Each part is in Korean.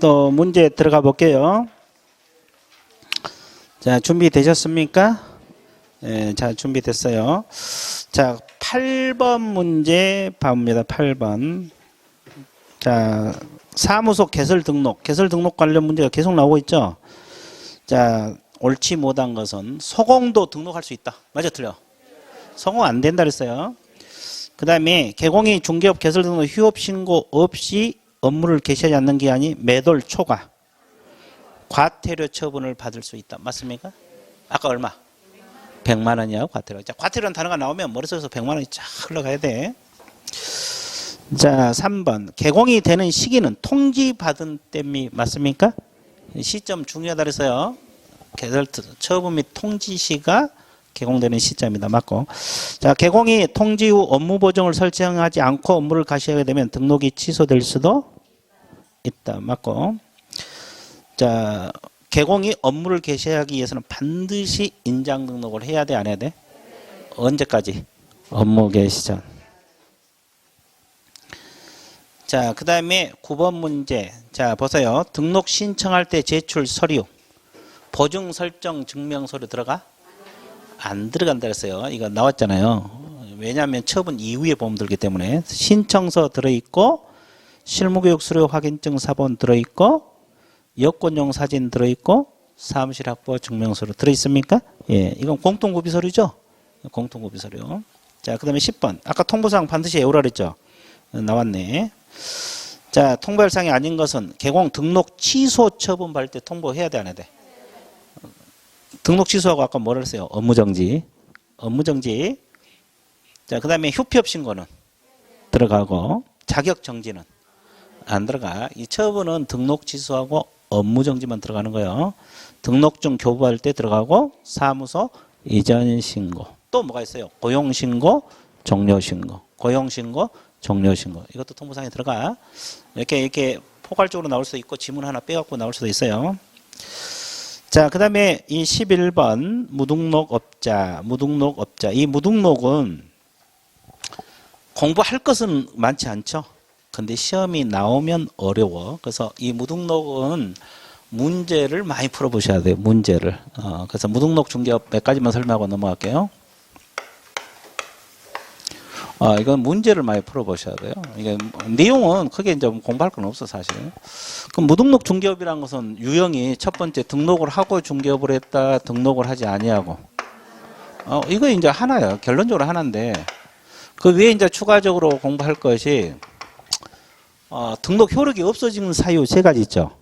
또 문제 들어가 볼게요. 자, 준비되셨습니까? 네, 자, 준비됐어요. 자, 8번 문제 봐봅니다. 8번. 자, 사무소 개설 등록 관련 문제가 계속 나오고 있죠. 자, 옳지 못한 것은 소공도 등록할 수 있다. 맞아, 틀려? 소공 안 된다 그랬어요. 그 다음에 개공이 중개업 개설 등록 휴업 신고 없이 업무를 개시하지 않는 기한이 매돌 초과 과태료 처분을 받을 수 있다. 맞습니까? 아까 얼마? 100만 원이요, 과태료. 자, 과태료라는 단어가 나오면 머릿속에서 100만 원이 쫙 흘러가야 돼. 자, 3번. 개공이 되는 시기는 통지받은 때이 맞습니까? 시점 중요하다 그래서요. 개설 처분 및 통지 시가 개공되는 시점이다. 맞고. 자, 개공이 통지 후 업무 보정을 설정하지 않고 업무를 가시하게 되면 등록이 취소될 수도 있다. 맞고. 자, 개공이 업무를 개시하기 위해서는 반드시 인장 등록을 해야 돼, 안 해야 돼? 언제까지? 업무 개시 전. 자, 그 다음에 9번 문제. 자, 보세요. 등록 신청할 때 제출 서류. 보증 설정 증명서류 들어가? 안 들어간다 그랬어요. 이거 나왔잖아요. 왜냐하면 처분 이후에 보험 들기 때문에. 신청서 들어있고, 실무교육 수료 확인증 사본 들어있고, 여권용 사진 들어있고, 사무실 확보 증명서류 들어있습니까? 예, 이건 공통구비 서류죠? 공통구비 서류. 자, 그 다음에 10번. 아까 통보사항 반드시 외우라 그랬죠? 나왔네. 자, 통보사항이 아닌 것은 개공 등록 취소 처분 받을 때 통보해야 돼, 안 해야 돼? 등록 취소하고 아까 뭐라 했어요? 업무정지. 업무정지. 자, 그 다음에 휴피업 신고는 들어가고, 자격정지는 안 들어가. 이 처분은 등록 취소하고 업무정지만 들어가는 거예요. 등록증 교부할 때 들어가고, 사무소 이전 신고. 또 뭐가 있어요? 고용신고, 종료신고. 고용신고, 종료신고. 이것도 통보사항에 들어가. 이렇게 포괄적으로 나올 수도 있고, 지문 하나 빼갖고 나올 수도 있어요. 자, 그 다음에 이 11번 무등록업자. 이 무등록은 공부할 것은 많지 않죠. 근데 시험이 나오면 어려워. 그래서 이 무등록은 문제를 많이 풀어보셔야 돼요. 문제를. 그래서 무등록 중개업 몇 가지만 설명하고 넘어갈게요. 이건 문제를 많이 풀어보셔야 돼요. 이게 내용은 크게 이제 공부할 건 없어, 사실. 그럼 무등록 중개업이라는 것은 유형이 첫 번째 등록을 하고 중개업을 했다, 등록을 하지 아니하고. 이거 이제 하나예요. 결론적으로 하나인데, 그 외에 이제 추가적으로 공부할 것이, 등록 효력이 없어지는 사유 세 가지 있죠.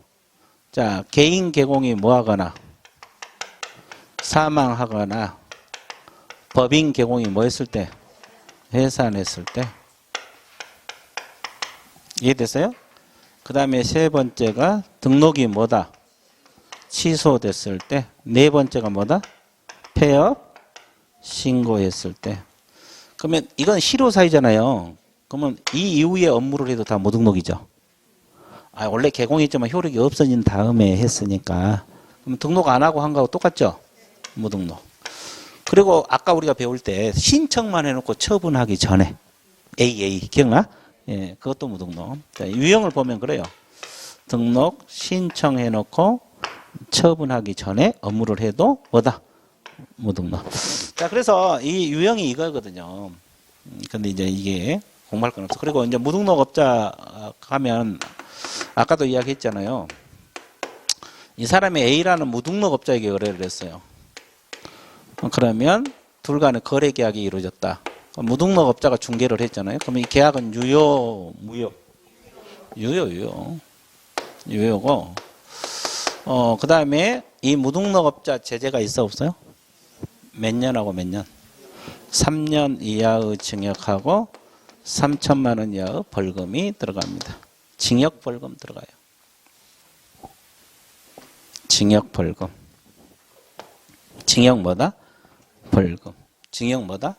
자, 개인 개공이 뭐 하거나, 사망하거나, 법인 개공이 뭐 했을 때, 해산했을 때. 이해됐어요? 그 다음에 세 번째가 등록이 뭐다? 취소됐을 때. 네 번째가 뭐다? 폐업 신고했을 때. 그러면 이건 실효사유잖아요. 그러면 이 이후에 업무를 해도 다 무등록이죠. 원래 개공했지만 효력이 없어진 다음에 했으니까. 그럼 등록 안 하고 한 거하고 똑같죠? 무등록. 그리고 아까 우리가 배울 때 신청만 해놓고 처분하기 전에 AA 기억나? 예, 그것도 무등록. 자, 유형을 보면 그래요. 등록 신청해놓고 처분하기 전에 업무를 해도 뭐다? 무등록. 자, 그래서 이 유형이 이거거든요. 근데 이제 이게 공부할 건 없어. 그리고 이제 무등록업자 가면 아까도 이야기했잖아요. 이 사람이 A라는 무등록업자에게 거래를 했어요. 그러면 둘 간의 거래 계약이 이루어졌다. 무등록업자가 중개를 했잖아요. 그러면 이 계약은 유효, 무효? 유효고. 그 다음에 이 무등록업자 제재가 있어 없어요? 몇 년하고 몇 년? 3년 이하의 징역하고 3천만 원 이하의 벌금이 들어갑니다. 징역 벌금 들어가요. 징역 벌금. 징역 뭐다? 벌금. 징역 뭐다?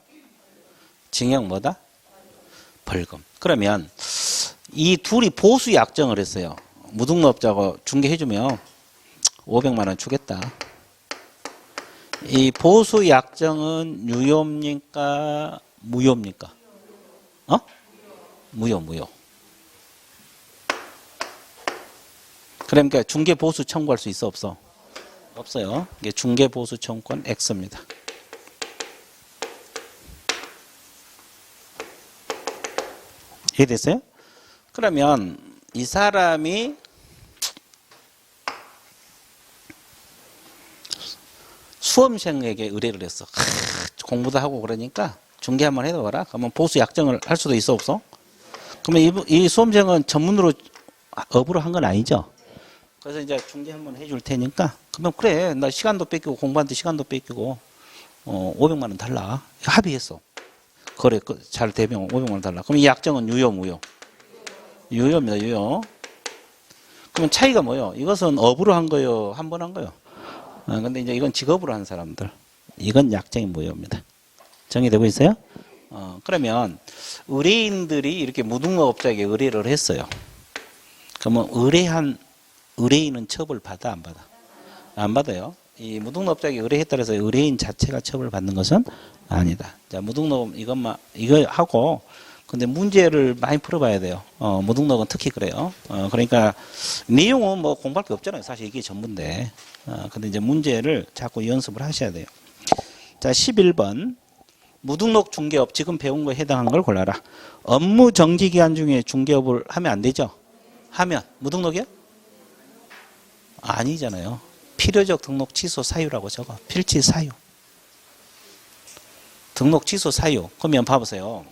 벌금. 그러면 이 둘이 보수 약정을 했어요. 무등록업자가 중개해주면 500만 원 주겠다. 이 보수 약정은 유효입니까? 무효입니까? 무효. 그러니까 중개 보수 청구할 수 있어 없어? 없어요. 이게 중개 보수 청구권 X입니다. 이해됐어요? 그러면 이 사람이 수험생에게 의뢰를 했어. 공부도 하고 그러니까 중개 한번 해봐라. 그러면 보수 약정을 할 수도 있어 없어? 그러면 이 수험생은 전문으로 업으로 한 건 아니죠. 그래서 이제 중개 한번 해줄 테니까 그러면 그래 나 시간도 뺏기고 공부하는데 시간도 뺏기고 500만 원 달라. 합의했어. 거래 잘 되면 500만 원 달라. 그럼 이 약정은 유효 무효? 유효입니다. 유효. 그러면 차이가 뭐예요? 이것은 업으로 한 거요, 한 번 한 거요. 근데 이제 이건 직업으로 한 사람들. 이건 약정이 무효입니다. 정리되고 있어요? 그러면 의뢰인들이 이렇게 무등록업자에게 의뢰를 했어요. 그러면 의뢰인은 처벌 받아 안 받아? 안 받아요. 이 무등록업자에게 의뢰했다 해서 의뢰인 자체가 처벌 받는 것은 아니다. 자, 무등록 이거 하고 근데 문제를 많이 풀어봐야 돼요. 무등록은 특히 그래요. 그러니까 내용은 뭐 공부할 게 없잖아요. 사실 이게 전부인데. 근데 이제 문제를 자꾸 연습을 하셔야 돼요. 자, 11번. 무등록 중개업 지금 배운 거에 해당한 걸 골라라. 업무 정지 기간 중에 중개업을 하면 안 되죠? 하면 무등록이요? 아니잖아요. 필요적 등록 취소 사유라고 적어. 필치 사유. 등록 취소 사유. 그러면 봐보세요.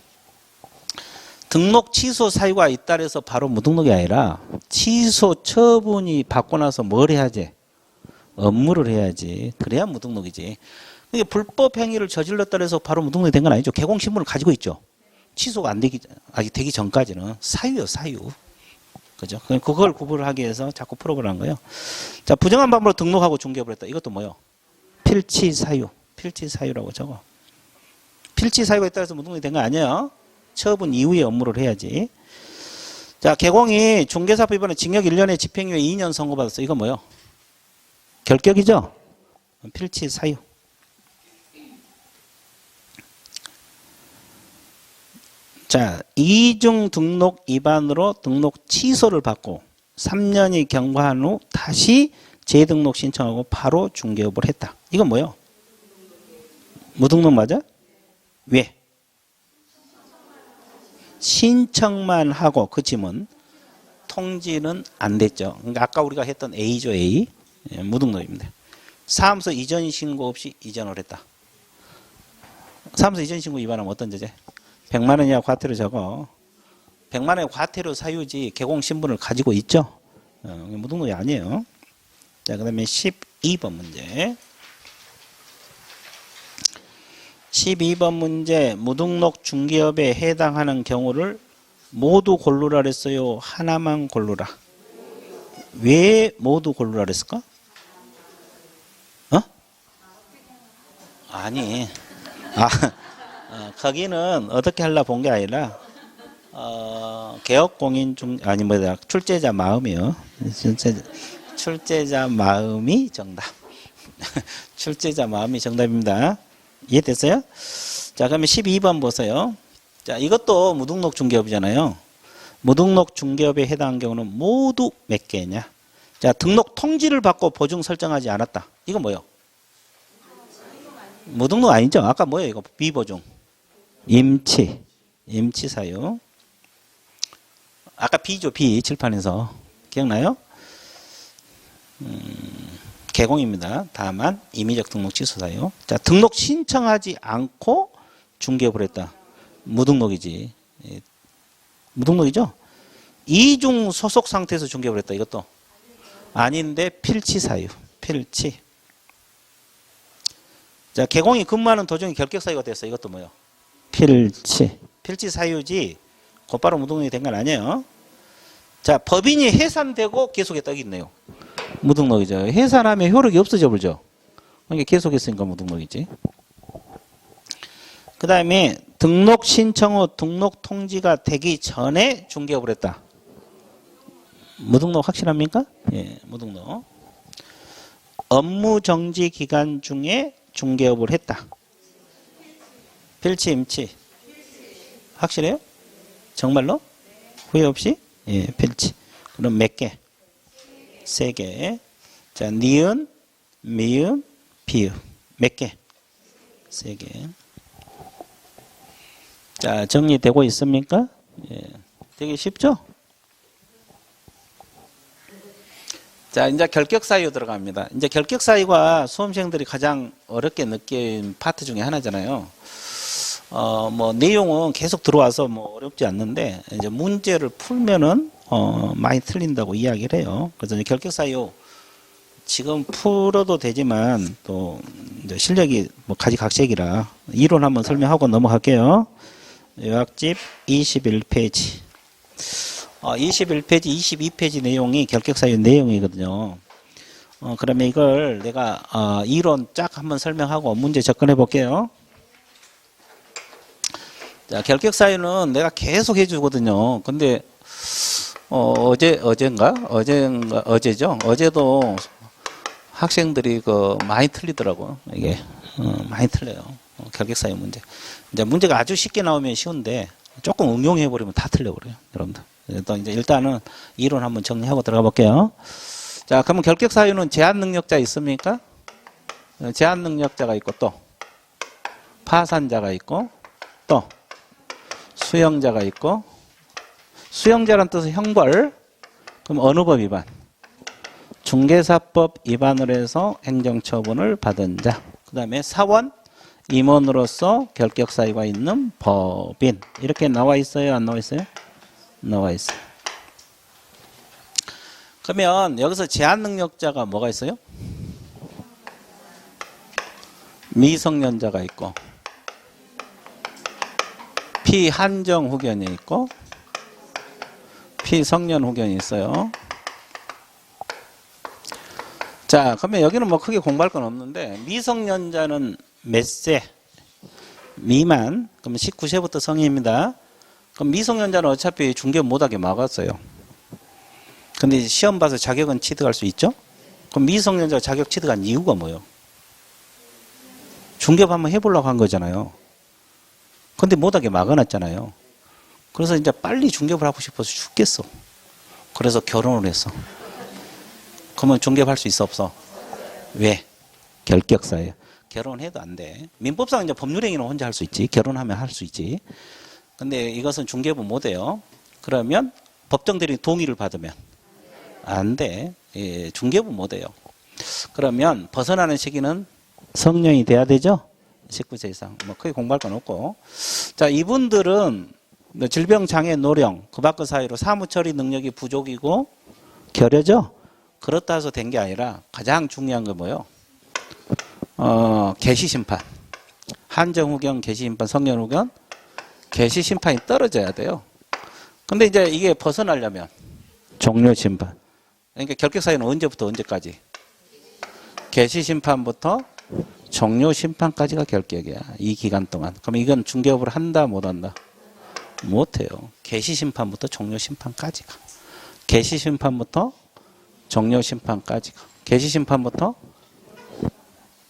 등록 취소 사유가 잇따라서 바로 무등록이 아니라 취소 처분이 받고 나서 뭘 해야지? 업무를 해야지. 그래야 무등록이지. 이게 불법 행위를 저질렀다 해서 바로 무등록이 된 건 아니죠. 개공신분을 가지고 있죠. 취소가 아직 되기 전까지는 사유요, 사유. 그죠? 그걸 구분하기 위해서 자꾸 풀어보라는 거예요. 자, 부정한 방법으로 등록하고 중개업을 했다. 이것도 뭐요? 필치 사유. 필치 사유라고 적어. 필치 사유가 있다 해서 무등록이 된 거 아니에요. 처분 이후에 업무를 해야지. 자, 개공이 중개사법 위반에 징역 1년에 집행유예 2년 선고받았어. 이건 뭐요? 결격이죠? 필치 사유. 자, 이중 등록 위반으로 등록 취소를 받고 3년이 경과한 후 다시 재등록 신청하고 바로 중개업을 했다. 이건 뭐요? 무등록 맞아? 왜? 신청만 하고 그치면 통지는 안 됐죠. 그러니까 아까 우리가 했던 A죠, A. 예, 무등록입니다. 사무소 이전 신고 없이 이전을 했다. 사무소 이전 신고 위반하면 어떤 죄지? 100만 원 이하 과태료 적어. 100만 원의 과태료 사유지 개공 신분을 가지고 있죠. 무등록이 아니에요. 자, 그다음에 12번 문제. 12번 문제. 무등록 중개업에 해당하는 경우를 모두 고르라 그랬어요. 하나만 고르라. 왜 모두 고르라 그랬을까? 아니. 거기는 어떻게 하려 본 게 아니라 개업공인 출제자 마음이요. 출제자 마음이 정답. 출제자 마음이 정답입니다. 이해됐어요? 자, 그러면 12번 보세요. 자, 이것도 무등록 중개업이잖아요. 무등록 중개업에 해당한 경우는 모두 몇 개냐? 자, 등록 통지를 받고 보증 설정하지 않았다. 이건 뭐예요? 무등록 아니죠? 아까 뭐예요? 이거 비보증. 임치 사유. 아까 B죠, B. 칠판에서. 기억나요? 개공입니다. 다만 임의적 등록 취소 사유. 자, 등록 신청하지 않고 중개업을 했다. 무등록이지. 무등록이죠? 이중 소속 상태에서 중개업을 했다. 이것도 아닌데 필치 사유. 필치. 자, 개공이 근무하는 도중에 결격 사유가 됐어. 이것도 뭐예요? 필치. 필치 사유지 곧바로 무등록이 된 건 아니에요. 자, 법인이 해산되고 계속했다. 여기 있네요. 무등록이죠. 해산하면 효력이 없어져 버리죠. 그러니까 계속했으니까 무등록이지. 그 다음에 등록 신청 후 등록 통지가 되기 전에 중개업을 했다. 무등록 확실합니까? 예, 무등록. 업무 정지 기간 중에 중개업을 했다. 필치, 임치. 확실해요? 정말로? 후회 없이? 예, 필치. 그럼 몇 개? 3개. 자, 니은, 미음, 비읍. 몇 개? 3개. 자, 정리되고 있습니까? 예. 되게 쉽죠? 자, 이제 결격 사유 들어갑니다. 이제 결격 사유가 수험생들이 가장 어렵게 느낀 파트 중에 하나잖아요. 뭐 내용은 계속 들어와서 뭐 어렵지 않는데 이제 문제를 풀면은 많이 틀린다고 이야기를 해요. 그래서 이제 결격 사유 지금 풀어도 되지만 또 이제 실력이 뭐 가지각색이라 이론 한번 설명하고 넘어갈게요. 요약집 21페이지. 21페이지, 22페이지 내용이 결격사유 내용이거든요. 그러면 이걸 내가 이론 쫙 한번 설명하고 문제 접근해 볼게요. 자, 결격사유는 내가 계속 해주거든요. 근데 어제죠? 어제도 학생들이 많이 틀리더라고요. 이게 많이 틀려요. 결격사유 문제. 이제 문제가 아주 쉽게 나오면 쉬운데 조금 응용해 버리면 다 틀려버려요, 여러분들. 또 이제 일단은 이론 한번 정리하고 들어가 볼게요. 자, 그러면 결격 사유는 제한 능력자 있습니까? 제한 능력자가 있고 또 파산자가 있고 또 수용자가 있고 수용자란 뜻은 형벌. 그럼 어느 법 위반? 중개사법 위반을 해서 행정처분을 받은 자. 그 다음에 사원, 임원으로서 결격 사유가 있는 법인. 이렇게 나와 있어요? 안 나와 있어요? 나와 있어요. 그러면 여기서 제한 능력자가 뭐가 있어요? 미성년자가 있고 피한정 후견이 있고 피성년 후견이 있어요. 자, 그러면 여기는 뭐 크게 공부할 건 없는데 미성년자는 몇 세 미만? 그러면 19세부터 성인입니다. 그럼 미성년자는 어차피 중개 못하게 막았어요. 근데 시험 봐서 자격은 취득할 수 있죠? 그럼 미성년자 자격 취득한 이유가 뭐예요? 중개업 한번 해보려고 한 거잖아요. 근데 못하게 막아놨잖아요. 그래서 이제 빨리 중개업을 하고 싶어서 죽겠어. 그래서 결혼을 했어. 그러면 중개업 할 수 있어 없어? 왜? 결격사예요. 결혼해도 안 돼. 민법상 이제 법률행위는 혼자 할 수 있지. 결혼하면 할 수 있지. 근데 이것은 중개업은 못해요. 그러면 법정들이 동의를 받으면 안 돼. 예, 중개업은 못해요. 그러면 벗어나는 시기는 성년이 돼야 되죠. 19세 이상. 뭐 크게 공부할 건 없고. 자, 이분들은 질병, 장애, 노령 그 밖의 사유로 사무처리 능력이 부족이고 결여죠. 그렇다 해서 된 게 아니라 가장 중요한 건 뭐예요? 개시심판. 한정후견, 개시심판, 성년후견, 개시심판이 떨어져야 돼요. 근데 이제 이게 벗어나려면 종료심판. 그러니까 결격사유는 언제부터 언제까지? 개시심판부터 종료심판까지가 결격이야. 이 기간 동안. 그럼 이건 중개업을 한다 못한다? 못해요. 개시심판부터 종료심판까지가. 개시심판부터 종료심판까지가. 개시심판부터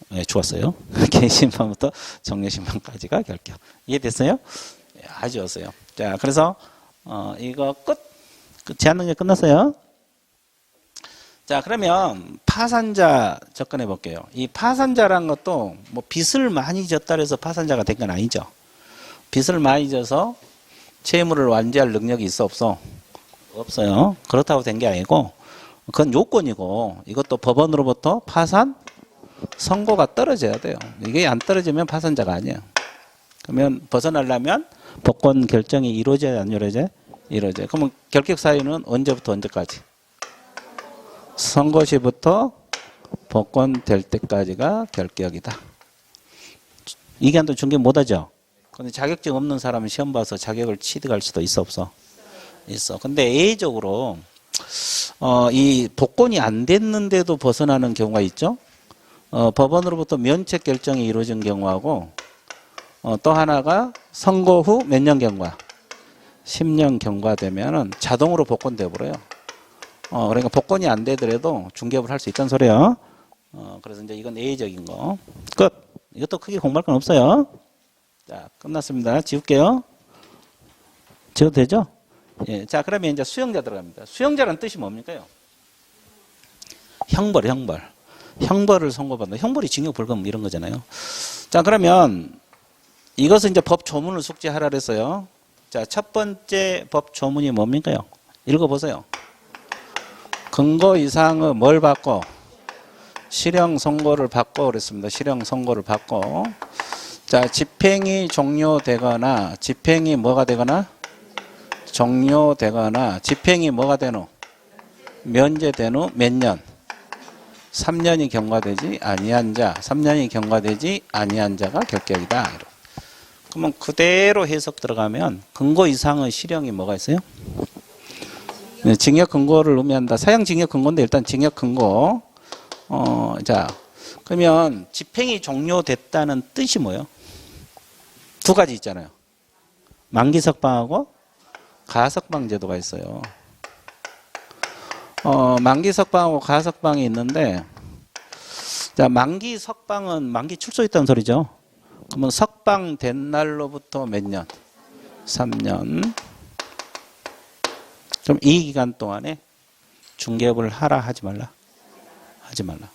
네, 좋았어요. 개시심판부터 종료심판까지가 결격. 이해됐어요? 네, 아주 좋았어요. 자, 그래서 이거 제한능력 끝났어요. 자, 그러면 파산자 접근해 볼게요. 이 파산자란 것도 뭐 빚을 많이 졌다 해서 파산자가 된 건 아니죠. 빚을 많이 져서 채무를 완지할 능력이 있어 없어? 없어요. 그렇다고 된 게 아니고 그건 요건이고 이것도 법원으로부터 파산 선고가 떨어져야 돼요. 이게 안 떨어지면 파산자가 아니에요. 그러면 벗어나려면 복권 결정이 이루어져야 안 이루어져요? 이루어져요. 그러면 결격 사유는 언제부터 언제까지? 선고시부터 복권 될 때까지가 결격이다. 이 기간도 중개 못하죠. 근데 자격증 없는 사람은 시험 봐서 자격을 취득할 수도 있어 없어? 있어. 근데 A적으로 이 복권이 안 됐는데도 벗어나는 경우가 있죠. 법원으로부터 면책 결정이 이루어진 경우하고 또 하나가 선고 후 몇 년 경과? 10년 경과되면은 자동으로 복권돼 버려요. 그러니까 복권이 안 되더라도 중개업을 할 수 있다는 소리예요. 그래서 이제 이건 A적인 거. 끝. 이것도 크게 공부할 건 없어요. 자, 끝났습니다. 지울게요. 지워도 되죠? 예. 자, 그러면 이제 수용자 들어갑니다. 수용자라는 뜻이 뭡니까요? 형벌을 선고받는다. 형벌이 징역 벌금 이런 거잖아요. 자, 그러면 이것은 이제 법 조문을 숙지하라 그랬어요. 자, 첫 번째 법 조문이 뭡니까요? 읽어보세요. 근거 이상의 뭘 받고? 실형 선고를 받고 그랬습니다. 실형 선고를 받고. 자, 집행이 종료되거나, 집행이 뭐가 되거나? 종료되거나, 집행이 뭐가 되노? 면제된 후 몇 년? 3년이 경과되지 아니한 자, 3년이 경과되지 아니한 자가 결격이다. 그러면 그대로 해석 들어가면 근거 이상의 실형이 뭐가 있어요? 네, 징역 근거를 의미한다. 사형 징역 근거인데 일단 징역 근거. 자, 그러면 집행이 종료됐다는 뜻이 뭐예요? 두 가지 있잖아요. 만기 석방하고 가석방 제도가 있어요. 만기 석방하고 가석방이 있는데, 자, 만기 석방은 만기 출소했다는 소리죠. 그러면 석방된 날로부터 몇 년? 3년. 그럼 이 기간 동안에 중개업을 하라 하지 말라? 하지 말라.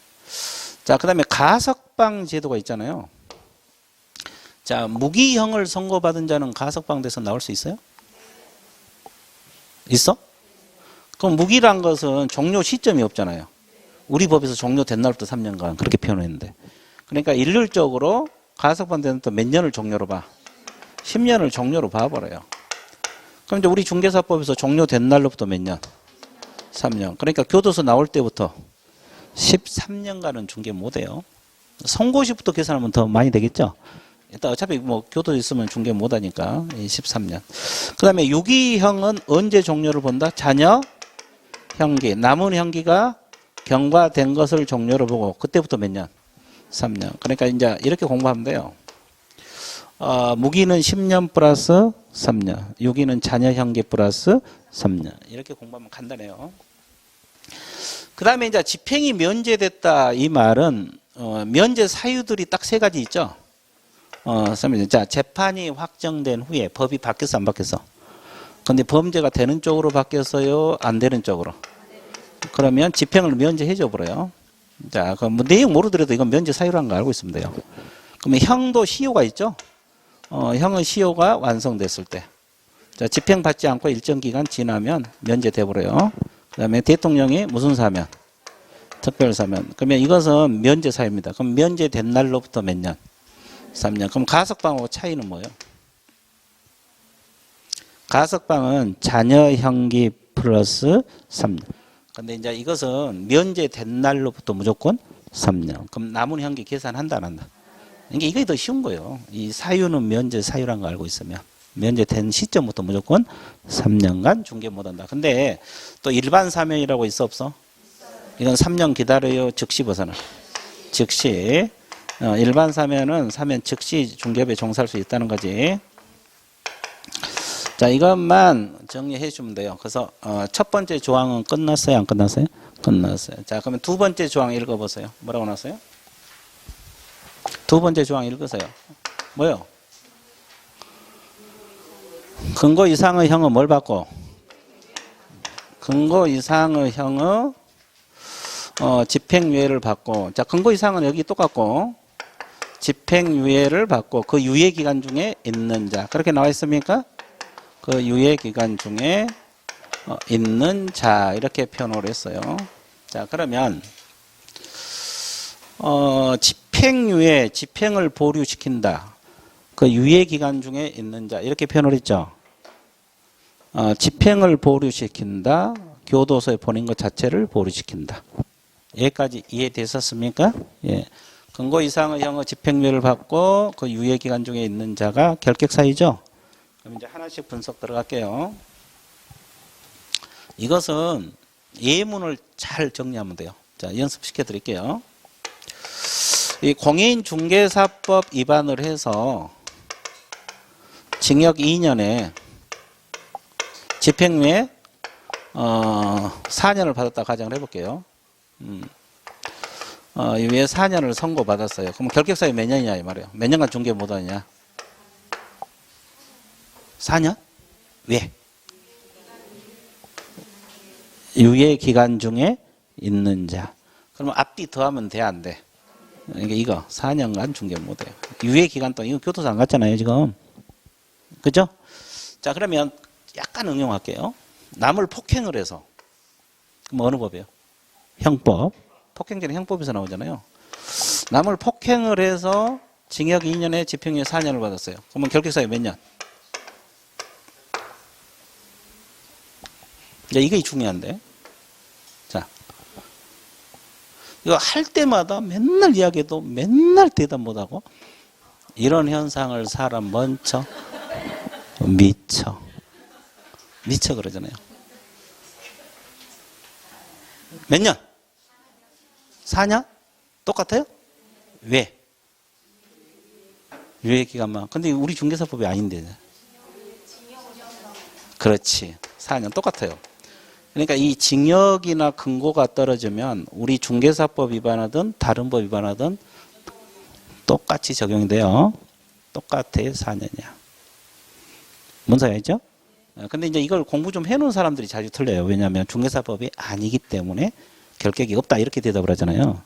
자, 그 다음에 가석방 제도가 있잖아요. 자, 무기형을 선고받은 자는 가석방돼서 나올 수 있어요? 있어? 그럼 무기란 것은 종료 시점이 없잖아요. 우리 법에서 종료된 날부터 3년간 그렇게 표현했는데. 그러니까 일률적으로 가석방 되는 또 몇 년을 종료로 봐? 10년을 종료로 봐버려요. 그럼 이제 우리 중개사법에서 종료된 날로부터 몇 년? 3년. 그러니까 교도소 나올 때부터 13년간은 중개 못해요. 선고시부터 계산하면 더 많이 되겠죠? 일단 어차피 뭐 교도소 있으면 중개 못하니까 13년. 그 다음에 유기형은 언제 종료를 본다? 자녀 형기. 남은 형기가 경과된 것을 종료로 보고 그때부터 몇 년? 3년. 그러니까 이제 이렇게 공부하면 돼요. 무기는 10년 플러스 3년. 유기는 자녀 형기 플러스 3년. 이렇게 공부하면 간단해요. 그 다음에 이제 집행이 면제됐다 이 말은 면제 사유들이 딱 세 가지 있죠. 자, 재판이 확정된 후에 법이 바뀌었어 안 바뀌었어? 근데 범죄가 되는 쪽으로 바뀌었어요? 안 되는 쪽으로? 그러면 집행을 면제해 줘 버려요. 자, 그 뭐 내용 모르더라도 이건 면제 사유라는 거 알고 있으면 돼요. 그러면 형도 시효가 있죠. 형의 시효가 완성됐을 때. 자, 집행받지 않고 일정 기간 지나면 면제돼 버려요. 그다음에 대통령이 무슨 사면? 특별 사면. 그러면 이것은 면제 사유입니다. 그럼 면제된 날로부터 몇 년? 3년. 그럼 가석방하고 차이는 뭐예요? 가석방은 자녀 형기 플러스 3년. 근데 이제 이것은 면제된 날로부터 무조건 3년. 그럼 남은 형기 계산한다 안 한다? 그러니까 이게 더 쉬운 거예요. 이 사유는 면제 사유라는 거 알고 있으면. 면제된 시점부터 무조건 3년간 중개 못한다. 근데 또 일반 사면이라고 있어 없어? 이건 3년 기다려요. 즉시 벗어나. 즉시. 일반 사면은 사면 즉시 중개업에 종사할 수 있다는 거지. 자, 이것만 정리해 주면 돼요. 그래서 첫 번째 조항은 끝났어요? 안 끝났어요? 끝났어요. 자, 그러면 두 번째 조항 읽어보세요. 뭐라고 나왔어요? 두 번째 조항 읽으세요. 뭐요? 근거 이상의 형은 뭘 받고? 근거 이상의 형의 집행유예를 받고. 자, 근거 이상은 여기 똑같고 집행유예를 받고 그 유예기간 중에 있는 자. 그렇게 나와 있습니까? 그 유예기간 중에 있는 자. 이렇게 표현을 했어요. 자, 그러면 집행유예, 집행을 보류시킨다. 그 유예기간 중에 있는 자. 이렇게 표현을 했죠. 집행을 보류시킨다. 교도소에 보낸 것 자체를 보류시킨다. 여기까지 이해되셨습니까? 예. 근거 이상의 형의 집행유예를 받고 그 유예기간 중에 있는 자가 결격사유죠. 그럼 이제 하나씩 분석 들어갈게요. 이것은 예문을 잘 정리하면 돼요. 자, 연습시켜 드릴게요. 이 공인중개사법 위반을 해서 징역 2년에 집행유예 4년을 받았다 가정을 해볼게요. 위에 4년을 선고받았어요. 그럼 결격사유 몇 년이냐 이 말이에요. 몇 년간 중개 못하냐? 4년? 왜? 유예 기간 중에 있는 자. 그러면 앞뒤 더하면 돼, 안 돼? 그러니까 이거 4년간 중개 못해요. 유예 기간 동안 이거 교도소 안 갔잖아요, 지금. 그죠? 자, 그러면 약간 응용할게요. 남을 폭행을 해서. 그럼 어느 법이에요? 형법. 폭행죄는 형법에서 나오잖아요. 남을 폭행을 해서 징역 2년에 집행유예 4년을 받았어요. 그러면 결격사유 몇 년? 이게 중요한데. 자, 이거 할 때마다 맨날 이야기해도 맨날 대답 못하고 이런 현상을 사람 먼저 미쳐 그러잖아요. 몇 년? 4년? 똑같아요? 왜? 유예 기간만. 근데 우리 중개사법이 아닌데. 그렇지. 4년 똑같아요. 그러니까 이 징역이나 근고가 떨어지면 우리 중개사법 위반하든 다른 법 위반하든 똑같이 적용이 돼요. 똑같아요. 4년이야. 뭔 소리 알죠? 근데 이제 이걸 공부 좀 해놓은 사람들이 자주 틀려요. 왜냐하면 중개사법이 아니기 때문에 결격이 없다 이렇게 대답을 하잖아요.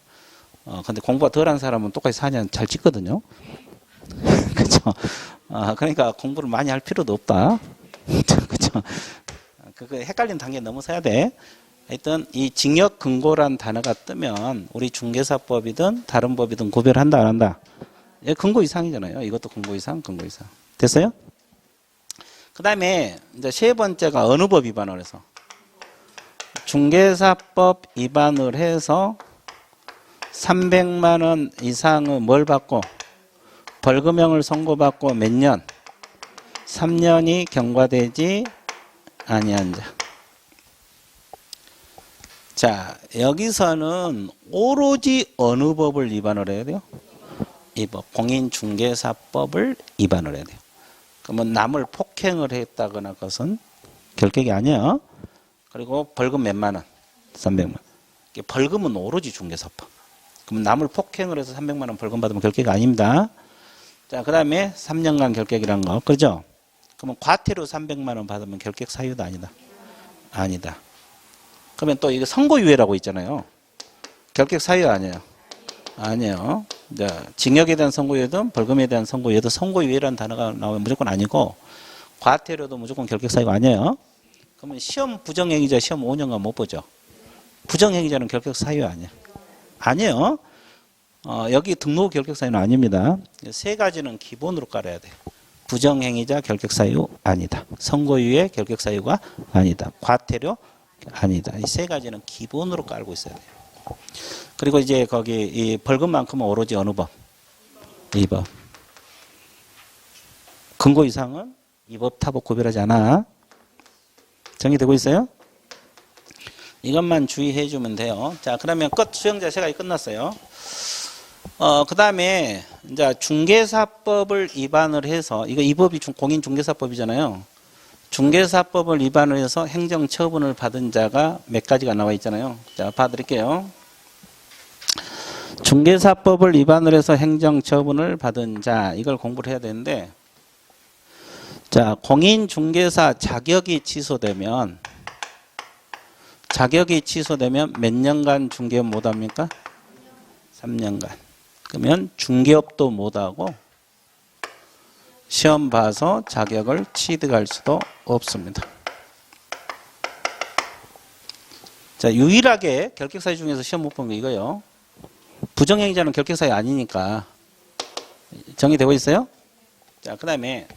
근데 공부가 덜한 사람은 똑같이 4년 잘 찍거든요. 그렇죠? 그러니까 공부를 많이 할 필요도 없다. 그렇죠? 그거 헷갈린 단계 넘어서야 돼. 하여튼 이 징역 근고란 단어가 뜨면 우리 중개사법이든 다른 법이든 구별한다 안 한다. 근고 이상이잖아요. 이것도 근고 이상, 근고 이상. 됐어요? 그 다음에 이제 세 번째가 어느 법 위반을 해서 중개사법 위반을 해서 300만 원 이상의 뭘 받고 벌금형을 선고받고 몇 년? 3년이 경과되지 아니한 자. 자, 여기서는 오로지 어느 법을 위반을 해야 돼요? 이 법, 공인중개사법을 위반을 해야 돼요. 그러면 남을 폭행을 했다거나 그것은 결격이 아니에요. 그리고 벌금 몇만 원? 300만 원. 벌금은 오로지 중개사법. 그러면 남을 폭행을 해서 300만 원 벌금 받으면 결격이 아닙니다. 자, 그 다음에 3년간 결격이란 거. 그죠? 그러면 과태료 300만 원 받으면 결격 사유도 아니다. 아니다. 그러면 또 이거 선고유예라고 있잖아요. 결격 사유 아니에요. 아니에요. 이제 징역에 대한 선고유예든 벌금에 대한 선고유예든 선고유예라는 단어가 나오면 무조건 아니고 과태료도 무조건 결격 사유가 아니에요. 그러면 시험 부정행위자 시험 5년간 못 보죠. 부정행위자는 결격 사유 아니에요. 아니에요. 여기 등록 결격 사유는 아닙니다. 세 가지는 기본으로 깔아야 돼요. 부정행위자 결격 사유 아니다. 선고유예 결격 사유가 아니다. 과태료 아니다. 이 세 가지는 기본으로 깔고 있어야 돼요. 그리고 이제 거기 이 벌금만큼은 오로지 어느 법? 이 법. 근고 이상은 이 법 타법 구별하지 않아. 정리되고 있어요? 이것만 주의해 주면 돼요. 자, 그러면 끝. 수영자 세 가지 끝났어요. 그 다음에 이제 중개사법을 위반을 해서 이 법이 공인중개사법이잖아요. 중개사법을 위반을 해서 행정처분을 받은 자가 몇 가지가 나와 있잖아요. 자, 봐드릴게요. 중개사법을 위반을 해서 행정처분을 받은 자, 이걸 공부를 해야 되는데, 자, 공인중개사 자격이 취소되면 몇 년간 중개업 못합니까? 3년간. 그러면 중개업도 못하고 시험 봐서 자격을 취득할 수도 없습니다. 자, 유일하게 결격사유 중에서 시험 못 본 게 이거예요. 부정행위자는 결격사유 아니니까. 정리되고 있어요? 자, 그 다음에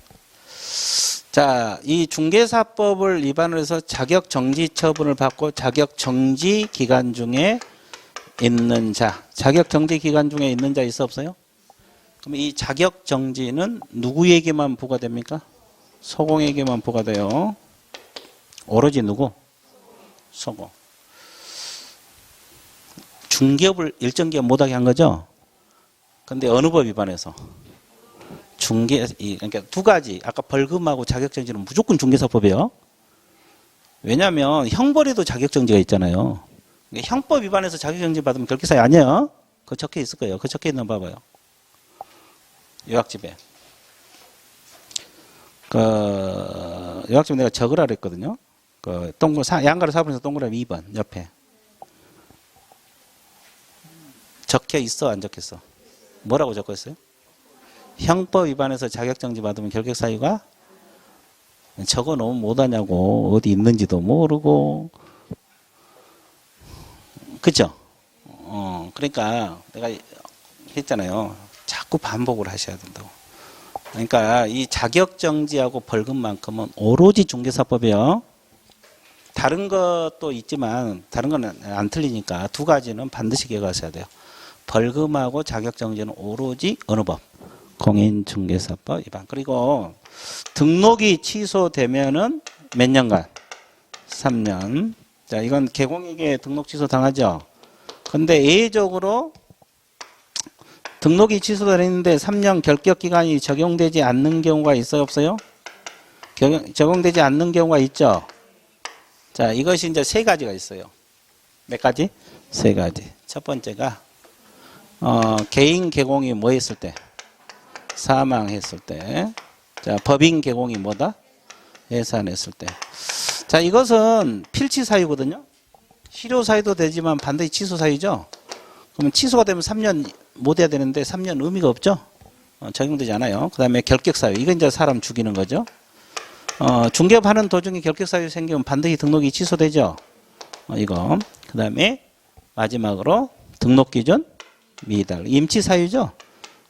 자, 이 중개사법을 위반을 해서 자격정지 처분을 받고 자격정지 기간 중에 있는 자, 자격정지 기간 중에 있는 자 있어 없어요? 그럼 이 자격정지는 누구에게만 부과됩니까? 소공에게만 부과돼요. 오로지 누구? 소공. 중개업을 일정 기간 못하게 한 거죠? 근데 어느 법 위반해서? 그러니까 두 가지. 아까 벌금하고 자격정지는 무조건 중개사법이에요. 왜냐하면 형벌에도 자격정지가 있잖아요. 형법 위반해서 자격정지 받으면 결격사유 아니에요. 그거 적혀 있을 거예요. 그거 적혀 있는 거 봐봐요. 요약집에. 요약집에 내가 적으라 그랬거든요. 양가로 4번에서 동그라미 2번 옆에. 적혀 있어, 안 적혔어? 뭐라고 적혀 있어요? 형법 위반해서 자격정지 받으면 결격 사유가 적어 놓으면 못하냐고. 어디 있는지도 모르고. 그죠? 그러니까 내가 했잖아요. 자꾸 반복을 하셔야 된다고. 그러니까 이 자격정지하고 벌금만큼은 오로지 중개사법이에요. 다른 것도 있지만 다른 건 안 틀리니까 두 가지는 반드시 기억하셔야 돼요. 벌금하고 자격정지는 오로지 어느 법? 공인중개사법 위반. 그리고 등록이 취소되면은 몇 년간? 3년. 자, 이건 개공에게 등록 취소 당하죠. 근데 예외적으로 등록이 취소되는데 3년 결격 기간이 적용되지 않는 경우가 있어요, 없어요? 적용되지 않는 경우가 있죠. 자, 이것이 이제 세 가지가 있어요. 몇 가지? 세 가지. 첫 번째가 개인 개공이 뭐 했을 때? 사망했을 때. 자, 법인 개공이 뭐다? 해산했을 때. 자, 이것은 필치 사유거든요. 실효 사유도 되지만 반드시 취소 사유죠. 그러면 취소가 되면 3년 못 해야 되는데 3년 의미가 없죠. 적용되지 않아요. 그 다음에 결격 사유. 이건 이제 사람 죽이는 거죠. 중개업하는 도중에 결격 사유 생기면 반드시 등록이 취소되죠. 이거. 그 다음에 마지막으로 등록 기준 미달. 임치 사유죠.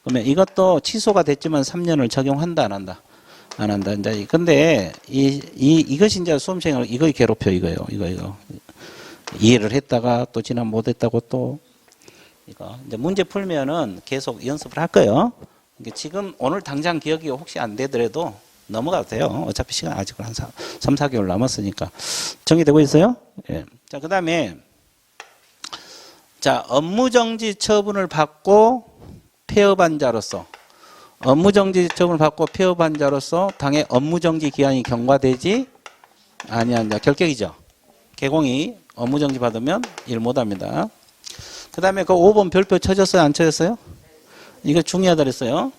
그러면 이것도 취소가 됐지만 3년을 적용한다, 안 한다? 안 한다. 이제 근데 이것이 이제 수험생을 이거 괴롭혀 이거요. 이거. 이해를 했다가 또 지난 못 했다고 또 이거 이제 문제 풀면은 계속 연습을 할 거예요. 그러니까 지금 오늘 당장 기억이 혹시 안 되더라도 넘어가도 돼요. 어차피 시간 아직 한 3, 4개월 남았으니까. 정리되고 있어요? 예. 자, 그다음에 자, 업무정지 처분을 받고 폐업한 자로서 업무정지 처분을 받고 폐업한 자로서 당해 업무정지 기한이 경과되지 아니한다. 결격이죠. 개공이 업무정지 받으면 일 못합니다. 그 다음에 그 5번 별표 쳐졌어요? 안 쳐졌어요? 이거 중요하다 그랬어요.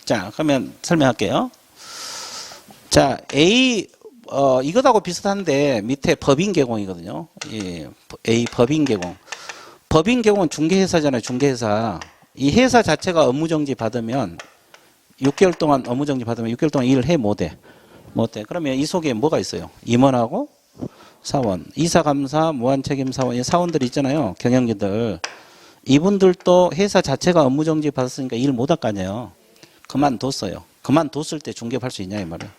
자, 그러면 설명할게요. 자, A, 이것하고 비슷한데 밑에 법인 개공이거든요. 예, A 법인 개공. 법인 개공은 중개회사잖아요. 중개회사. 이 회사 자체가 업무정지 받으면 6개월 동안 업무정지 받으면 6개월 동안 일을 해 못해. 못해. 그러면 이 속에 뭐가 있어요? 임원하고 사원, 이사감사, 무한책임사원, 사원들 있잖아요. 경영진들. 이분들도 회사 자체가 업무정지 받았으니까 일 못할 거 아니에요. 그만뒀어요. 그만뒀을 때 중개할 수 있냐 이 말이에요.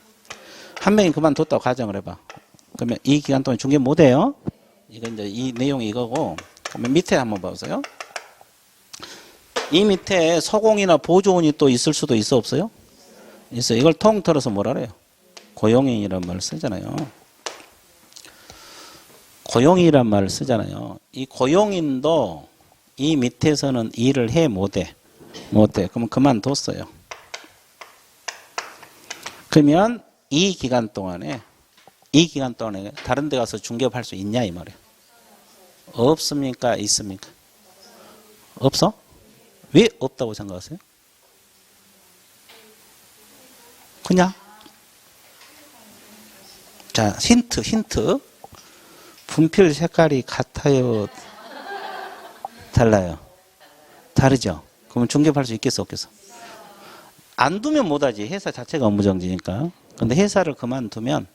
한 명이 그만뒀다고 가정을 해봐. 그러면 이 기간 동안 중개 못해요. 이건 이제 이 내용이 이거고. 그러면 밑에 한번 봐보세요. 이 밑에 서공이나 보조원이 또 있을 수도 있어 없어요? 있어요. 이걸 통틀어서 뭐라 그래요? 고용인이라는 말을 쓰잖아요. 고용이란 말을 쓰잖아요. 이 고용인도 이 밑에서는 일을 해 못해. 그러면 그만뒀어요. 그러면 이 기간 동안에 다른 데 가서 중개업할 수 있냐 이 말이에요. 없습니까? 있습니까? 없어? 왜 없다고 생각하세요? 그냥 자, 힌트. 분필 색깔이 같아요? 달라요? 다르죠? 그러면 중개할 수 있겠어 없겠어? 안 두면 못하지. 회사 자체가 업무정지니까. 근데 회사를 그만두면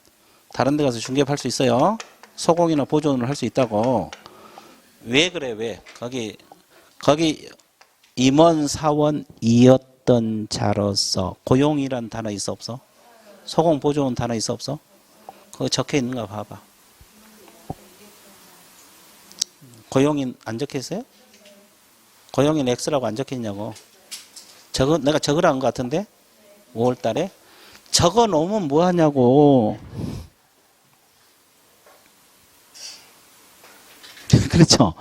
다른 데 가서 중개할 수 있어요. 소공이나 보존을 할 수 있다고. 왜 그래? 왜? 거기 임원사원이었던 자로서 고용이란 단어 있어 없어? 소공 보존 단어 있어 없어? 그거 적혀 있는가 봐봐. 고용인 안 적혀 있어요? 고용인 X라고 안 적혀 있냐고. 내가 적으라는 것 같은데? 5월 달에? 적어 놓으면 뭐 하냐고. 그렇죠?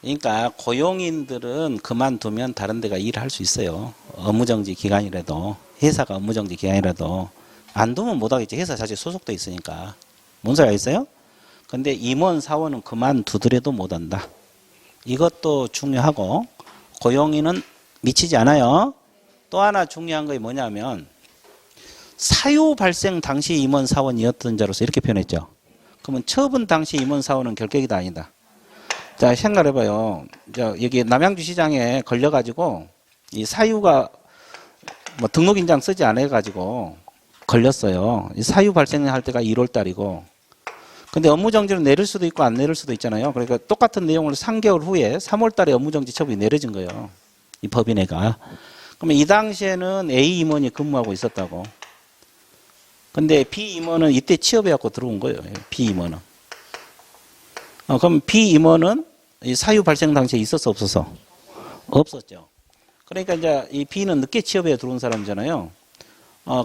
그러니까 고용인들은 그만두면 다른 데가 일을 할 수 있어요. 업무정지 기간이라도. 회사가 업무정지 기간이라도. 안 두면 못하겠지. 회사 자체 소속돼 있으니까. 뭔 소리 알겠어요? 근데 임원 사원은 그만두더라도 못한다. 이것도 중요하고 고용인은 미치지 않아요. 또 하나 중요한 게 뭐냐면 사유 발생 당시 임원 사원이었던 자로서 이렇게 표현했죠. 그러면 처분 당시 임원 사원은 결격이다 아니다. 자, 생각해봐요. 여기 남양주 시장에 걸려가지고 이 사유가 뭐 등록인장 쓰지 않아가지고 걸렸어요. 이 사유 발생할 때가 1월 달이고. 근데 업무정지를 내릴 수도 있고 안 내릴 수도 있잖아요. 그러니까 똑같은 내용을 3개월 후에 3월 달에 업무정지 처분이 내려진 거예요. 이 법인회가. 그러면 이 당시에는 A 임원이 근무하고 있었다고. 근데 B 임원은 이때 취업해갖고 들어온 거예요. B 임원은. 그럼 B 임원은 이 사유 발생 당시에 있었어, 없었어? 없었죠. 그러니까 이제 이 B는 늦게 취업해 들어온 사람이잖아요.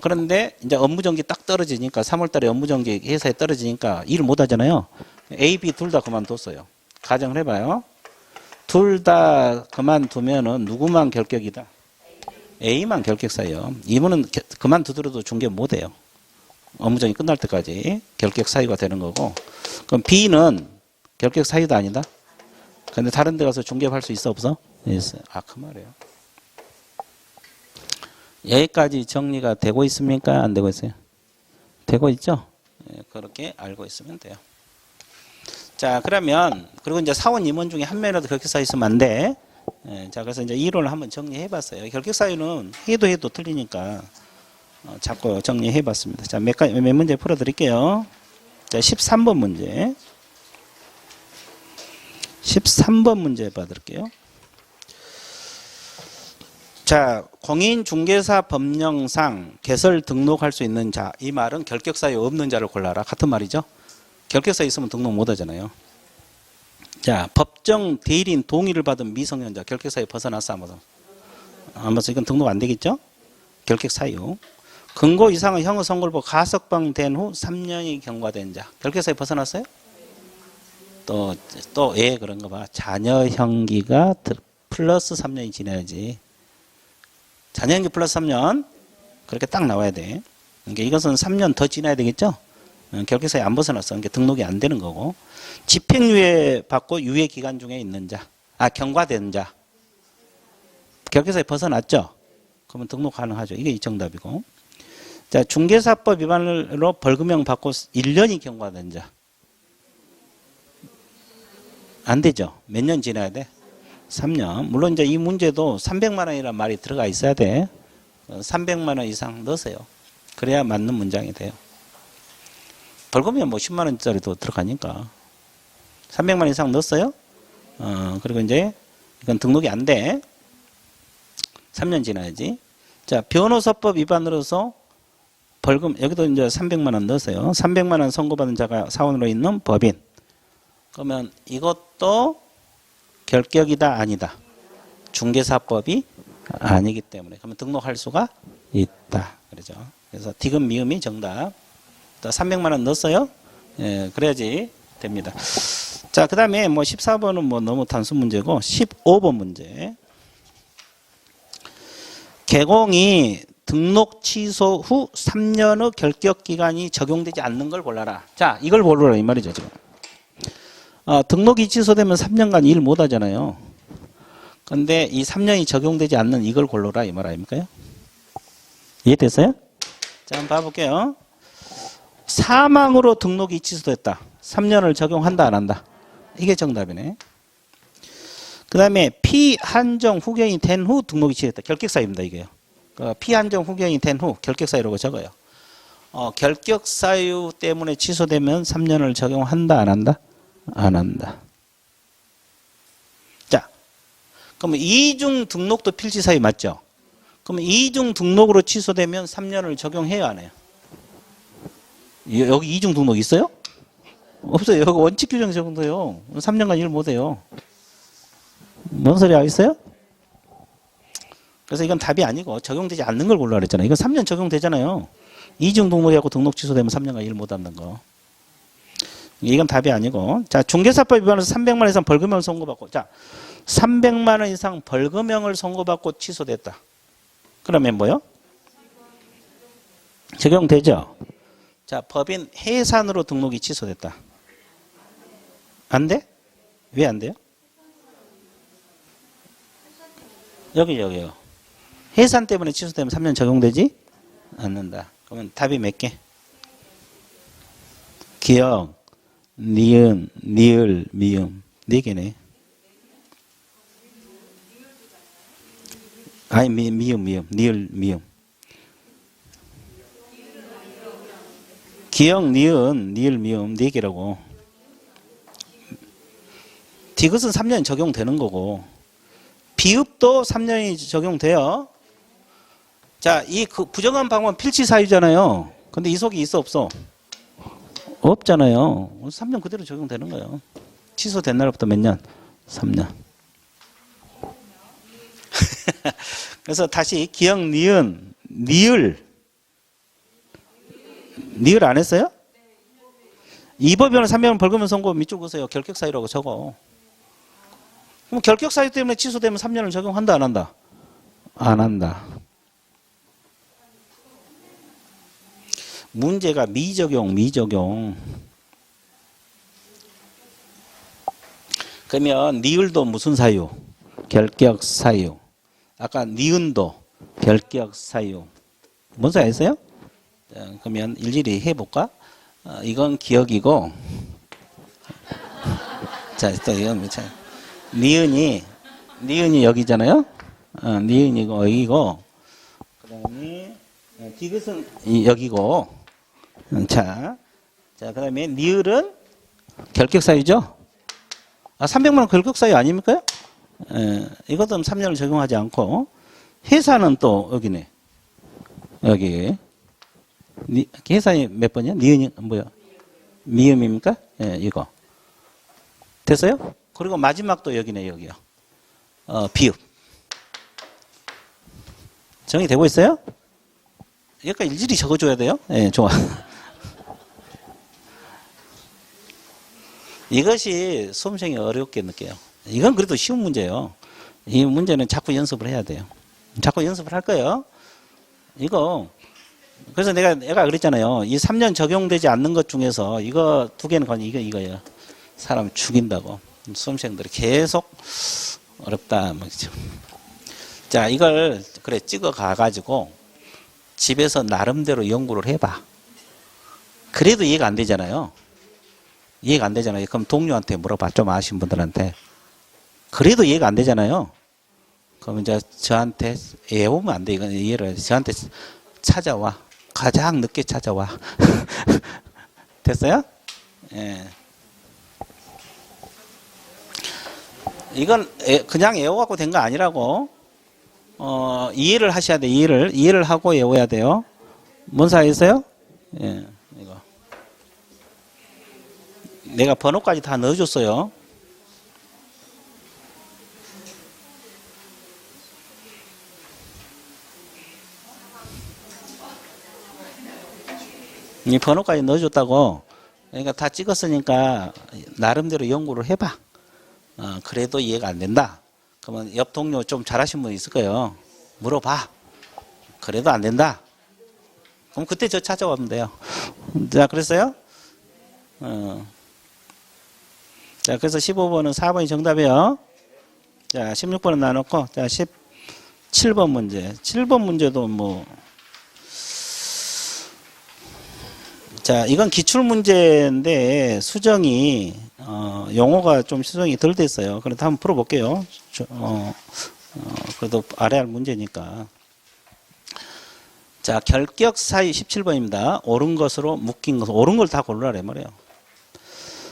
그런데 이제 업무정지 딱 떨어지니까 3월 달에 업무정지 회사에 떨어지니까 일을 못 하잖아요. A, B 둘 다 그만뒀어요. 가정을 해봐요. 둘 다 그만두면은 누구만 결격이다? A만 결격사유요. 이분은 그만두더라도 중개 못 해요. 업무정지 끝날 때까지 결격 사유가 되는 거고. 그럼 B는 결격 사유도 아니다? 근데 다른 데 가서 중개할 수 있어, 없어? 있어요. 그 말이에요. 여기까지 정리가 되고 있습니까? 안 되고 있어요? 되고 있죠? 그렇게 알고 있으면 돼요. 자, 그러면, 그리고 이제 사원 임원 중에 한 명이라도 결격사유 있으면 안 돼. 자, 그래서 이제 이론을 한번 정리해 봤어요. 결격사유는 해도 틀리니까, 자꾸 정리해 봤습니다. 자, 몇 문제 풀어 드릴게요. 자, 13번 문제. 13번 문제 봐드릴게요. 자, 공인중개사 법령상 개설 등록할 수 있는 자, 이 말은 결격사유 없는 자를 골라라. 같은 말이죠. 결격사유 있으면 등록 못 하잖아요. 자, 법정 대리인 동의를 받은 미성년자, 결격사유 벗어났어, 안 벗어났어? 안 벗어났어. 이건 등록 안 되겠죠? 결격사유. 근고 이상의 형의 선고를 보고 가석방된 후 3년이 경과된 자, 결격사유 벗어났어요? 또 왜 그런 거 봐. 자녀 형기가 플러스 3년이 지나야지. 자녀 형기 플러스 3년 그렇게 딱 나와야 돼. 그러니까 이것은 3년 더 지나야 되겠죠. 결격사유 안 벗어났어. 그러니까 등록이 안 되는 거고. 집행유예 받고 유예 기간 중에 있는 자, 경과된 자. 결격사유 벗어났죠. 그러면 등록 가능하죠. 이게 정답이고. 자, 중개사법 위반으로 벌금형 받고 1년이 경과된 자. 안 되죠. 몇 년 지나야 돼? 3년. 물론 이제 이 문제도 300만 원이라는 말이 들어가 있어야 돼. 300만 원 이상 넣으세요. 그래야 맞는 문장이 돼요. 벌금이면 뭐 10만 원짜리도 들어가니까. 300만 원 이상 넣었어요? 그리고 이제 이건 등록이 안 돼. 3년 지나야지. 자, 변호사법 위반으로서 벌금, 여기도 이제 300만 원 넣으세요. 300만 원 선고받은 자가 사원으로 있는 법인. 그러면 이것도 결격이다, 아니다? 중개사법이 아니기 때문에. 그러면 등록할 수가 있다. 그러죠. 그래서 디귿 미음이 정답. 300만 원 넣었어요? 예, 그래야지 됩니다. 자, 그 다음에 뭐 14번은 뭐 너무 단순 문제고, 15번 문제. 개공이 등록 취소 후 3년의 결격 기간이 적용되지 않는 걸 골라라. 자, 이걸 고르라 이 말이죠, 지금. 등록이 취소되면 3년간 일 못 하잖아요. 근데 이 3년이 적용되지 않는 이걸 골라라 이 말 아닙니까? 이해됐어요? 자, 한번 봐볼게요. 사망으로 등록이 취소됐다. 3년을 적용한다, 안 한다? 이게 정답이네. 그 다음에 피한정 후견이 된 후 등록이 취소됐다. 결격사유입니다, 이게요. 피한정 후견이 된 후 결격사유라고 적어요. 결격사유 때문에 취소되면 3년을 적용한다, 안 한다? 안 한다. 자, 그러면 이중 등록도 필지사유 맞죠? 그러면 이중 등록으로 취소되면 3년을 적용해요, 안 해요? 여기 이중 등록 있어요? 없어요. 여기 원칙 규정 적용돼요. 3년간 일 못해요. 뭔 소리 하겠어요? 그래서 이건 답이 아니고 적용되지 않는 걸 골라 그랬잖아요. 이건 3년 적용되잖아요. 이중 등록하고 등록 취소되면 3년간 일 못하는 거. 이건 답이 아니고. 자, 중개사법 위반해서 300만 원 이상 벌금형을 선고받고. 자, 300만 원 이상 벌금형을 선고받고 취소됐다. 그러면 뭐요? 적용되죠. 자, 법인 해산으로 등록이 취소됐다. 안 돼? 왜 안 돼요? 여기요. 해산 때문에 취소되면 3년 적용되지 않는다. 그러면 답이 몇 개? 기억, 니은, 니을, 미음. 4개네. 아니, 미음. 니을, 미음. 기역, 니은, 니을, 미음, 네 개라고. 디귿은 3년 적용되는 거고, 비읍도 3년이 적용돼요. 자, 이 부정한 방법은 필치 사유잖아요. 근데 이속이 있어, 없어? 없잖아요. 3년 그대로 적용되는 거예요. 취소된 날부터 몇 년? 3년. 그래서 다시 기역, 니은, 니을. 니을 안 했어요? 이법이면 3년 벌금은 선고 밑줄 그으세요. 결격 사유라고 적어. 그럼 결격 사유 때문에 취소되면 3년을 적용한다, 안 한다? 안 한다. 문제가 미적용. 그러면 니을도 무슨 사유? 결격 사유. 아까 니은도 결격 사유. 뭔 사유였어요? 그러면 일일이 해볼까? 이건 기억이고, 자, 또 이건 니은이 여기잖아요. 니은이고 여기고, 그다음에 디귿은 여기고, 자, 그다음에 니을은 결격 사유죠. 300만 원 결격 사유 아닙니까? 이것도 3년을 적용하지 않고, 회사는 또 여기네. 여기. 회사이 몇 번이야? 니은이 뭐야? 미음입니까? 예, 이거. 됐어요? 그리고 마지막도 여기네, 여기요. 비읍. 정리되고 있어요? 여기까지 일일이 적어줘야 돼요? 예, 좋아. 이것이 수험생이 어렵게 느껴요. 이건 그래도 쉬운 문제예요. 이 문제는 자꾸 연습을 해야 돼요. 자꾸 연습을 할 거예요. 이거. 그래서 내가 그랬잖아요. 이 3년 적용되지 않는 것 중에서 이거 두 개는 그냥 이거예요. 사람 죽인다고. 수험생들이 계속 어렵다. 자, 이걸 그래 찍어 가가지고 집에서 나름대로 연구를 해봐. 그래도 이해가 안 되잖아요. 이해가 안 되잖아요. 그럼 동료한테 물어봐. 좀 아신 분들한테. 그래도 이해가 안 되잖아요. 그럼 이제 저한테 외우면 안 돼. 이건 이해를 저한테 찾아와. 가장 늦게 찾아와. 됐어요? 예. 이건 그냥 외워갖고 된 거 아니라고. 이해를 하셔야 돼. 이해를 하고 외워야 돼요. 뭔 사유 있어요? 예, 이거. 내가 번호까지 다 넣어줬어요. 이 번호까지 넣어줬다고. 그러니까 다 찍었으니까 나름대로 연구를 해봐. 그래도 이해가 안 된다. 그러면 옆 동료 좀 잘하신 분 있을 거예요. 물어봐. 그래도 안 된다. 그럼 그때 저 찾아오면 돼요. 자, 그랬어요? 자, 그래서 15번은 4번이 정답이에요. 자, 16번은 나눴고, 자, 17번 문제. 7번 문제도 뭐, 자, 이건 기출문제인데 수정이 용어가 좀 수정이 덜 됐어요. 그래도 한번 풀어볼게요. 그래도 알아야 할 문제니까. 자, 결격 사유 17번입니다. 옳은 것으로 묶인 것. 옳은 걸 다 고르라래 말이에요.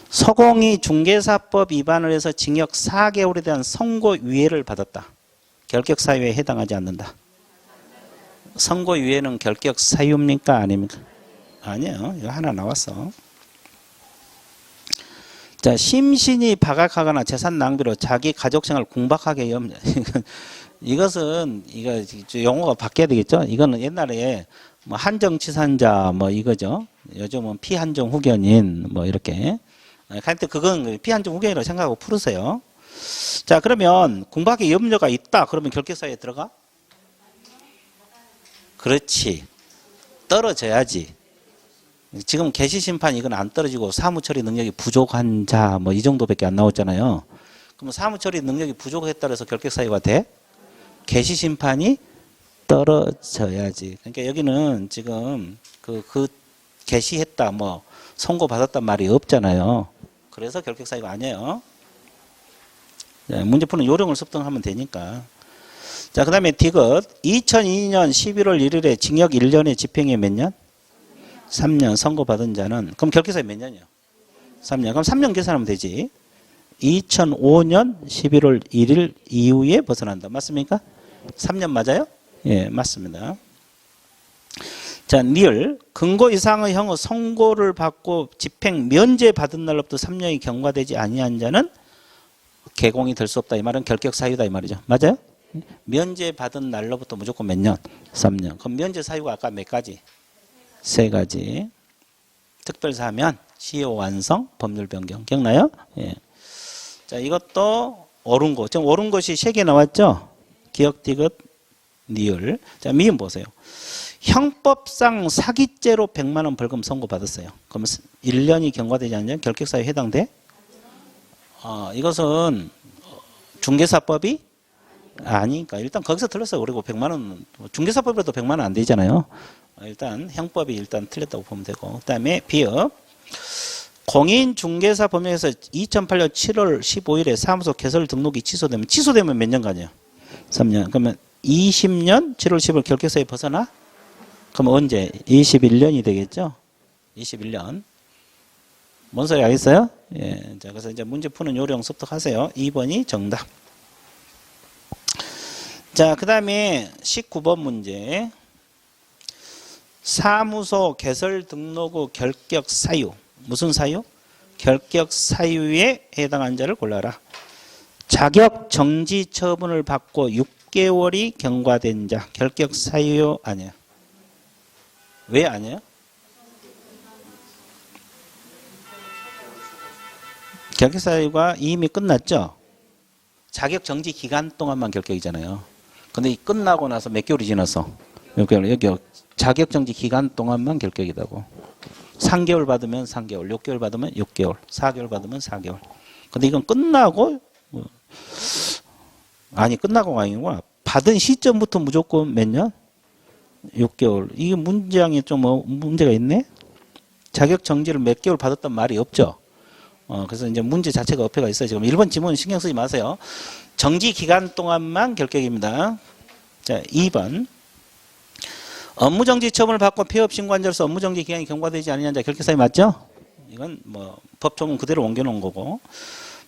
서공이 중개사법 위반을 해서 징역 4개월에 대한 선고유예를 받았다. 결격 사유에 해당하지 않는다. 선고유예는 결격 사유입니까? 아닙니까? 아니에요. 이거 하나 나왔어. 자, 심신이 발각하거나 재산 낭비로 자기 가족생활 궁박하게 이것은 이거 용어가 바뀌어야 되겠죠. 이거는 옛날에 뭐 한정치산자 뭐 이거죠. 요즘은 피한정 후견인 뭐 이렇게 할 때 그건 피한정 후견이라고 생각하고 풀으세요. 자, 그러면 궁박의 염려가 있다. 그러면 결격사유에 들어가? 그렇지. 떨어져야지. 지금 개시심판 이건 안 떨어지고 사무처리 능력이 부족한 자 뭐 이 정도밖에 안 나왔잖아요. 그럼 사무처리 능력이 부족했다 해서 결격사유가 돼? 개시심판이 떨어져야지. 그러니까 여기는 지금 그 개시했다 뭐 선고받았단 말이 없잖아요. 그래서 결격사유가 아니에요. 문제 푸는 요령을 습득하면 되니까. 자, 그 다음에 디귿. 2002년 11월 1일에 징역 1년에 집행유예 몇 년? 3년 선고받은 자는, 그럼 결격사유 몇 년이요? 3년. 그럼 3년 계산하면 되지. 2005년 11월 1일 이후에 벗어난다. 맞습니까? 3년 맞아요? 예, 맞습니다. 자, 리을. 근거 이상의 형의 선고를 받고 집행 면제 받은 날로부터 3년이 경과되지 아니한 자는 개공이 될 수 없다. 이 말은 결격 사유다. 이 말이죠. 맞아요? 면제 받은 날로부터 무조건 몇 년? 3년. 그럼 면제 사유가 아까 몇 가지? 3가지. 특별사면, 시효 완성, 법률 변경. 기억나요? 예. 자, 이것도 옳은 거. 지금 옳은 것이 3개 나왔죠? 기억, 디귿, 니을. 자, 미음 보세요. 형법상 사기죄로 100만 원 벌금 선고받았어요. 그러면 1년이 경과되지 않으면 결격사유에 해당돼? 이것은 중개사법이 아니니까 일단 거기서 틀렸어요. 그리고 100만 원, 중개사법이라도 100만 원 안 되잖아요. 일단 형법이 일단 틀렸다고 보면 되고. 그다음에 비읍. 공인중개사 법령에서 2008년 7월 15일에 사무소 개설 등록이 취소되면 몇 년간이요? 3년. 그러면 20년 7월 15일 결격사유에 벗어나? 그럼 언제? 21년이 되겠죠? 21년. 뭔 소리 알겠어요? 예. 자, 그래서 이제 문제 푸는 요령 습득하세요. 2번이 정답. 자, 그 다음에 19번 문제. 사무소 개설 등록 후 결격 사유. 무슨 사유? 결격 사유에 해당한 자를 골라라. 자격 정지 처분을 받고 6개월이 경과된 자. 결격 사유 아니야. 왜 아니에요? 결격 사유가 이미 끝났죠? 자격 정지 기간 동안만 결격이잖아요. 근데 끝나고 나서 몇 개월이 지났어? 6개월. 여기 자격 정지 기간 동안만 결격이라고. 3개월 받으면 3개월, 6개월 받으면 6개월, 4개월 받으면 4개월. 근데 이건 끝나고 끝나고가 아니구나. 받은 시점부터 무조건 몇 년? 6개월. 이게 문장이 좀 문제가 있네. 자격 정지를 몇 개월 받았단 말이 없죠. 그래서 이제 문제 자체가 어폐가 있어요. 지금 1번 지문 신경 쓰지 마세요. 정지 기간 동안만 결격입니다. 자, 2번. 업무정지 처분을 받고 폐업 신고한자로서 업무정지 기간이 경과되지 않느냐 자 결격사유 맞죠? 이건 뭐 법조문 그대로 옮겨놓은 거고.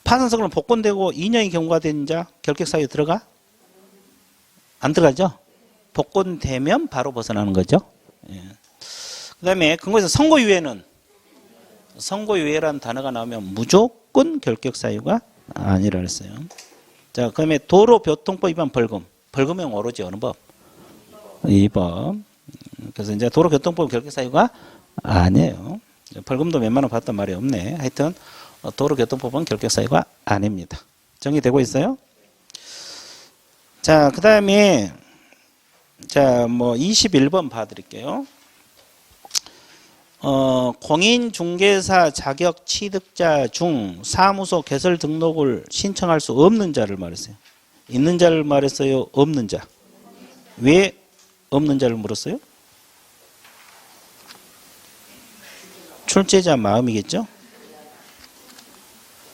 파산성은 복권되고 2년이 경과된 자 결격사유 들어가? 안 들어가죠? 복권되면 바로 벗어나는 거죠. 예. 그 다음에 근거에서 선고유예는 선고유예라는 단어가 나오면 무조건 결격사유가 아니라 그랬어요. 자, 그다음에 도로교통법 위반 벌금. 벌금형 오로지 어느 법? 2번. 그래서 이제 도로교통법 결격사유가 아니에요. 벌금도 몇만 원 받았단 말이 없네. 하여튼 도로교통법은 결격사유가 아닙니다. 정리되고 있어요? 자, 그 다음에 자, 뭐 21번 봐드릴게요. 공인중개사 자격 취득자 중 사무소 개설 등록을 신청할 수 없는 자를 말했어요. 있는 자를 말했어요? 없는 자. 왜 없는 자를 물었어요? 출제자 마음이겠죠?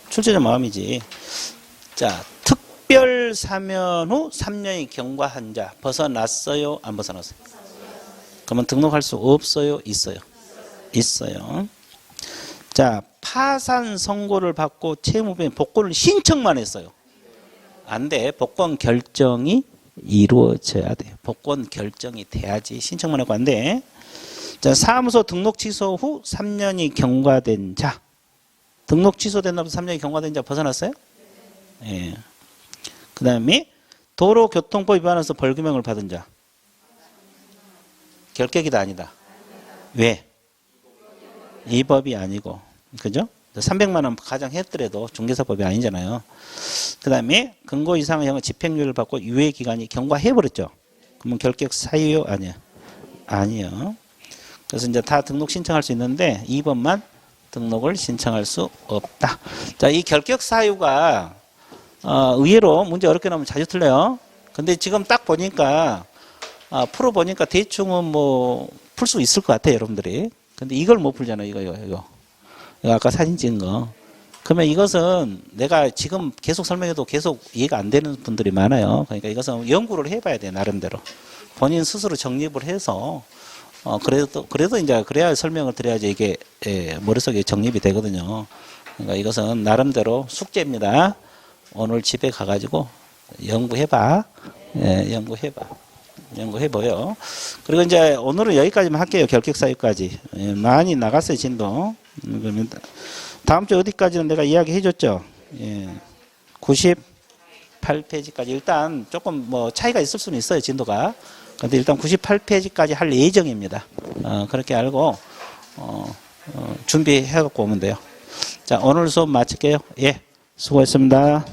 출제자 마음이지. 자, 특별 사면 후 3년이 경과한 자 벗어났어요? 안 벗어났어요? 그러면 등록할 수 없어요? 있어요? 있어요. 자, 파산 선고를 받고 채무부에 복권을 신청만 했어요. 안 돼. 복권 결정이 이루어져야 돼요. 복권 결정이 돼야지. 신청만 하고 안 돼. 자, 사무소 등록 취소 후 3년이 경과된 자. 등록 취소된 날부터 3년이 경과된 자 벗어났어요? 예. 그 다음에 도로교통법 위반해서 벌금형을 받은 자. 결격이다 아니다? 왜? 이 법이 아니고. 그죠? 300만 원 가정했더라도 중개사법이 아니잖아요. 그 다음에 근거 이상의 형의 집행유예를 받고 유예기간이 경과해버렸죠. 그러면 결격 사유요? 아니요? 아니요. 그래서 이제 다 등록 신청할 수 있는데 2번만 등록을 신청할 수 없다. 자, 이 결격 사유가 의외로 문제 어렵게 나오면 자주 틀려요. 근데 지금 딱 보니까 풀어보니까 대충은 뭐 풀 수 있을 것 같아요, 여러분들이. 근데 이걸 못 풀잖아요, 이거 아까 사진 찍은 거. 그러면 이것은 내가 지금 계속 설명해도 계속 이해가 안 되는 분들이 많아요. 그러니까 이것은 연구를 해봐야 돼, 나름대로. 본인 스스로 정립을 해서, 그래도 이제 그래야 설명을 드려야지 이게, 머릿속에 정립이 되거든요. 그러니까 이것은 나름대로 숙제입니다. 오늘 집에 가가지고 연구해봐. 연구해봐요. 그리고 이제 오늘은 여기까지만 할게요. 결격사유까지. 많이 나갔어요, 진도. 그러면 다음 주 어디까지는 내가 이야기 해줬죠. 98페이지까지 일단 조금 뭐 차이가 있을 수는 있어요, 진도가. 근데 일단 98페이지까지 할 예정입니다. 그렇게 알고 준비해갖고 오면 돼요. 자, 오늘 수업 마칠게요. 예, 수고했습니다.